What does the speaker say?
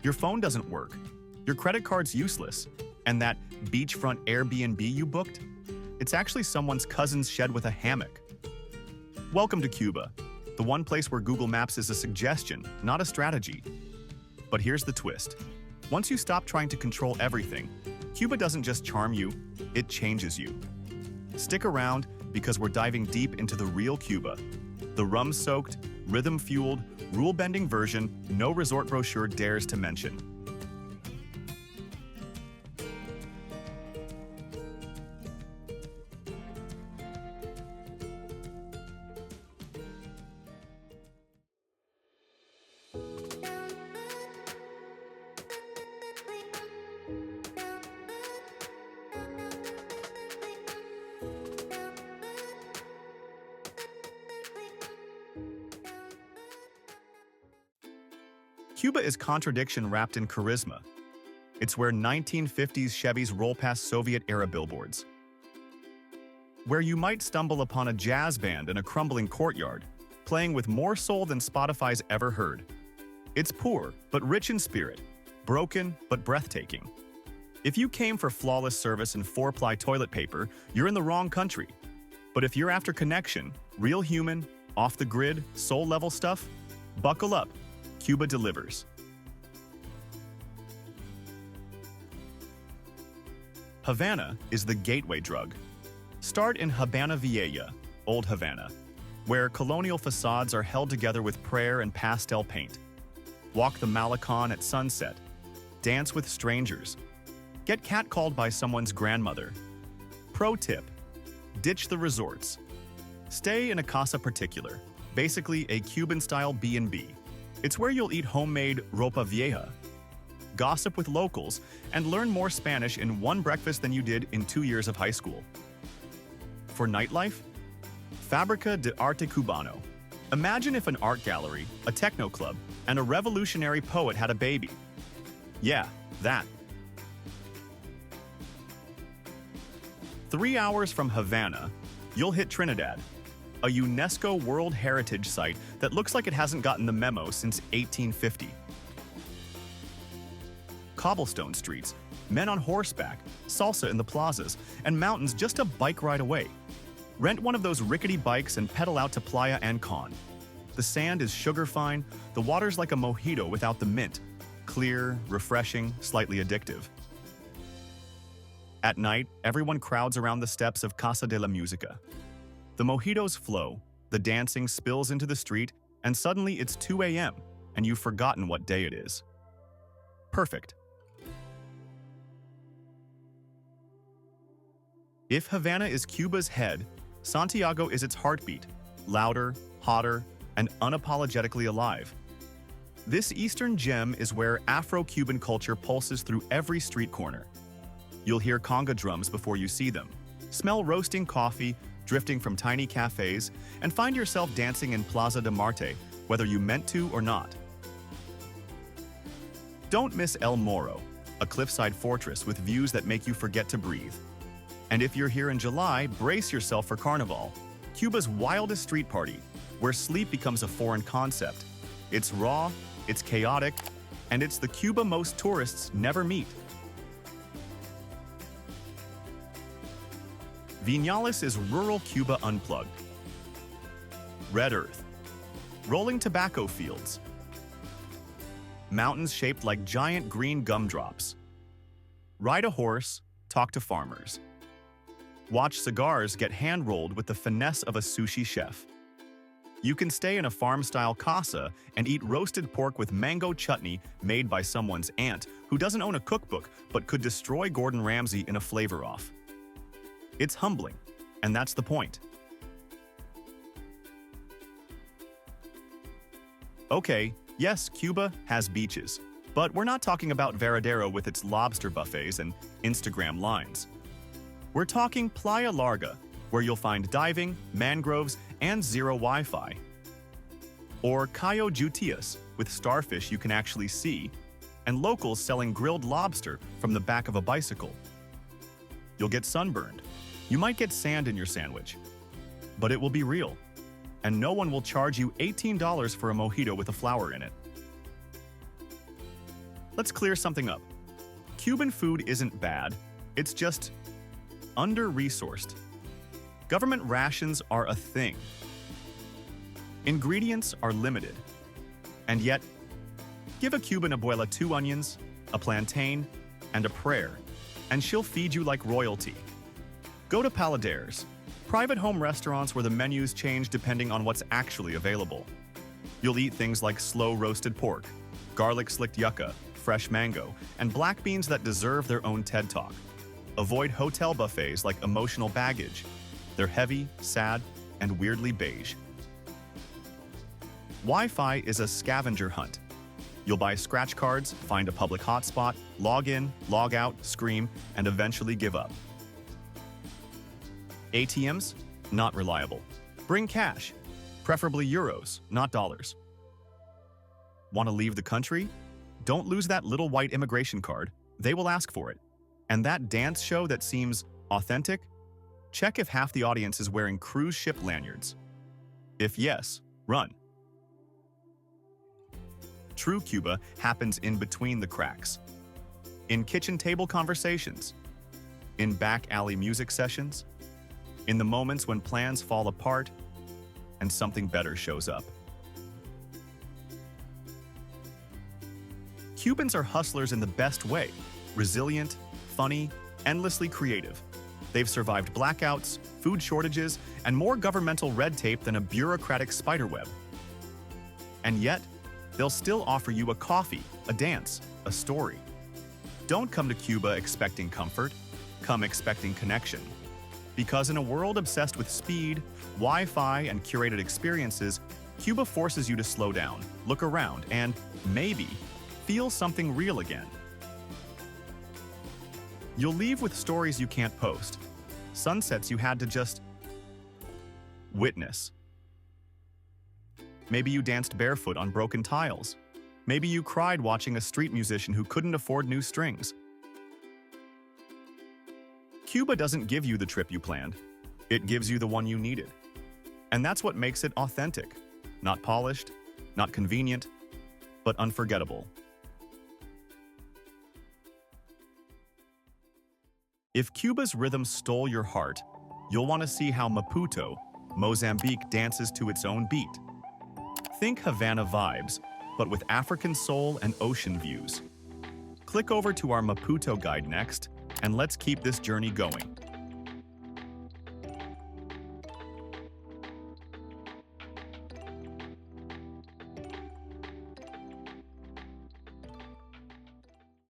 Your phone doesn't work. Your credit card's useless. And that beachfront Airbnb you booked? It's actually someone's cousin's shed with a hammock. Welcome to Cuba, the one place where Google Maps is a suggestion, not a strategy. But here's the twist. Once you stop trying to control everything, Cuba doesn't just charm you, it changes you. Stick around because we're diving deep into the real Cuba. The rum-soaked, rhythm-fueled, rule-bending version no resort brochure dares to mention. Cuba is contradiction wrapped in charisma. It's where 1950s Chevys roll past Soviet-era billboards. Where you might stumble upon a jazz band in a crumbling courtyard, playing with more soul than Spotify's ever heard. It's poor, but rich in spirit. Broken, but breathtaking. If you came for flawless service and 4-ply toilet paper, you're in the wrong country. But if you're after connection, real human, off-the-grid, soul-level stuff, buckle up. Cuba delivers. Havana is the gateway drug. Start in Habana Vieja, Old Havana, where colonial facades are held together with prayer and pastel paint. Walk the Malecón at sunset. Dance with strangers. Get catcalled by someone's grandmother. Pro tip: ditch the resorts. Stay in a casa particular, basically a Cuban-style B&B. It's where you'll eat homemade ropa vieja, gossip with locals, and learn more Spanish in one breakfast than you did in 2 years of high school. For nightlife, Fábrica de Arte Cubano. Imagine if an art gallery, a techno club, and a revolutionary poet had a baby. Yeah, that. 3 hours from Havana, you'll hit Trinidad, a UNESCO World Heritage Site that looks like it hasn't gotten the memo since 1850. Cobblestone streets, men on horseback, salsa in the plazas, and mountains just a bike ride away. Rent one of those rickety bikes and pedal out to Playa Ancón. The sand is sugar-fine, the water's like a mojito without the mint. Clear, refreshing, slightly addictive. At night, everyone crowds around the steps of Casa de la Música. The mojitos flow, the dancing spills into the street, and suddenly it's 2 a.m., and you've forgotten what day it is. Perfect. If Havana is Cuba's head, Santiago is its heartbeat, louder, hotter, and unapologetically alive. This eastern gem is where Afro-Cuban culture pulses through every street corner. You'll hear conga drums before you see them, smell roasting coffee, drifting from tiny cafes, and find yourself dancing in Plaza de Marte, whether you meant to or not. Don't miss El Morro, a cliffside fortress with views that make you forget to breathe. And if you're here in July, brace yourself for Carnaval, Cuba's wildest street party, where sleep becomes a foreign concept. It's raw, it's chaotic, and it's the Cuba most tourists never meet. Viñales is rural Cuba unplugged. Red earth. Rolling tobacco fields. Mountains shaped like giant green gumdrops. Ride a horse, talk to farmers. Watch cigars get hand-rolled with the finesse of a sushi chef. You can stay in a farm-style casa and eat roasted pork with mango chutney made by someone's aunt who doesn't own a cookbook but could destroy Gordon Ramsay in a flavor-off. It's humbling, and that's the point. Okay, yes, Cuba has beaches, but we're not talking about Varadero with its lobster buffets and Instagram lines. We're talking Playa Larga, where you'll find diving, mangroves, and zero Wi-Fi. Or Cayo Jutías, with starfish you can actually see, and locals selling grilled lobster from the back of a bicycle. You'll get sunburned. You might get sand in your sandwich. But it will be real, and no one will charge you $18 for a mojito with a flower in it. Let's clear something up. Cuban food isn't bad, it's just under-resourced. Government rations are a thing. Ingredients are limited. And yet, give a Cuban abuela 2 onions, a plantain, and a prayer, and she'll feed you like royalty. Go to Paladares, private home restaurants where the menus change depending on what's actually available. You'll eat things like slow-roasted pork, garlic-slicked yucca, fresh mango, and black beans that deserve their own TED Talk. Avoid hotel buffets like emotional baggage. They're heavy, sad, and weirdly beige. Wi-Fi is a scavenger hunt. You'll buy scratch cards, find a public hotspot, log in, log out, scream, and eventually give up. ATMs? Not reliable. Bring cash, preferably euros, not dollars. Want to leave the country? Don't lose that little white immigration card. They will ask for it. And that dance show that seems authentic? Check if half the audience is wearing cruise ship lanyards. If yes, run. True Cuba happens in between the cracks. In kitchen table conversations. In back alley music sessions. In the moments when plans fall apart and something better shows up. Cubans are hustlers in the best way. Resilient, funny, endlessly creative. They've survived blackouts, food shortages, and more governmental red tape than a bureaucratic spiderweb. And yet, they'll still offer you a coffee, a dance, a story. Don't come to Cuba expecting comfort. Come expecting connection. Because in a world obsessed with speed, Wi-Fi, and curated experiences, Cuba forces you to slow down, look around, and, maybe, feel something real again. You'll leave with stories you can't post, sunsets you had to just witness. Maybe you danced barefoot on broken tiles. Maybe you cried watching a street musician who couldn't afford new strings. Cuba doesn't give you the trip you planned. It gives you the one you needed. And that's what makes it authentic. Not polished, not convenient, but unforgettable. If Cuba's rhythm stole your heart, you'll want to see how Maputo, Mozambique, dances to its own beat. Think Havana vibes, but with African soul and ocean views. Click over to our Maputo guide next, and let's keep this journey going.